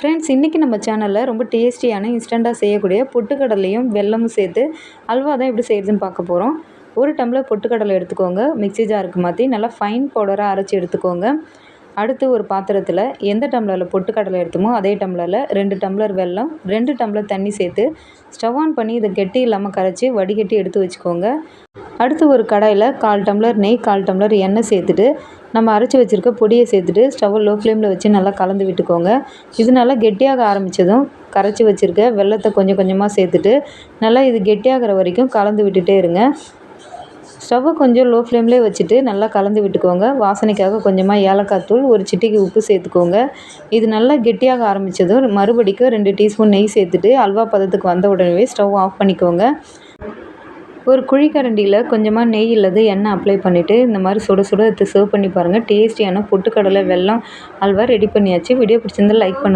Friends, இன்றைக்கி நம்ம சேனலில் ரொம்ப டேஸ்டியான இன்ஸ்டண்ட்டாக செய்யக்கூடிய பொட்டுக்கடலையும் வெல்லமும் சேர்த்து அல்வா தான் எப்படி செய்கிறதுன்னு பார்க்க போகிறோம். ஒரு டம்ளர் பொட்டுக்கடலை எடுத்துக்கோங்க. மிக்ஸி ஜாருக்கு மாற்றி நல்லா ஃபைன் பவுடராக அரைச்சி எடுத்துக்கோங்க. அடுத்து ஒரு பாத்திரத்தில் எந்த டம்ளரில் பொட்டுக்கடலை எடுத்தோமோ அதே டம்ளரில் 2 டம்ளர் வெல்லம், 2 டம்ளர் தண்ணி சேர்த்து ஸ்டவ் ஆன் பண்ணி இதை கெட்டி இல்லாமல் கரைச்சி வடிகட்டி எடுத்து வச்சுக்கோங்க. அடுத்து ஒரு கடாயில் 1/4 டம்ளர் நெய், 1/4 டம்ளர் எண்ணெய் சேர்த்துட்டு நம்ம அரைச்சி வச்சுருக்க பொடியை சேர்த்துட்டு ஸ்டவ்வை லோ ஃப்ளேமில் வச்சு நல்லா கலந்து விட்டுக்கோங்க. இது நல்லா கெட்டியாக ஆரம்பித்ததும் கரைச்சி வச்சுருக்க வெல்லத்தை கொஞ்சம் கொஞ்சமாக சேர்த்துட்டு நல்லா இது கெட்டியாகிற வரைக்கும் கலந்து விட்டுட்டே இருங்க. ஸ்டவ்வை கொஞ்சம் லோ ஃப்ளேம்லேயே வச்சுட்டு நல்லா கலந்து விட்டுக்கோங்க. வாசனைக்காக கொஞ்சமாக ஏலக்காய் தூள், ஒரு சிட்டிகை உப்பு சேர்த்துக்கோங்க. இது நல்லா கெட்டியாக ஆரம்பித்ததும் மறுபடிக்கும் 2 டீஸ்பூன் நெய் சேர்த்துட்டு அல்வா பதத்துக்கு வந்த உடனே ஸ்டவ் ஆஃப் பண்ணிக்கோங்க. ஒரு குழிக்கரண்டியில் கொஞ்சமாக நெய் இல்லது எண்ணெய் அப்ளை பண்ணிவிட்டு இந்த மாதிரி சுட சுட எடுத்து சர்வ் பண்ணி பாருங்கள். டேஸ்டியான பொட்டுக்கடலை வெல்லம் அல்வா ரெடி பண்ணியாச்சு. வீடியோ பிடிச்சிருந்தால் லைக் பண்ணுங்கள்.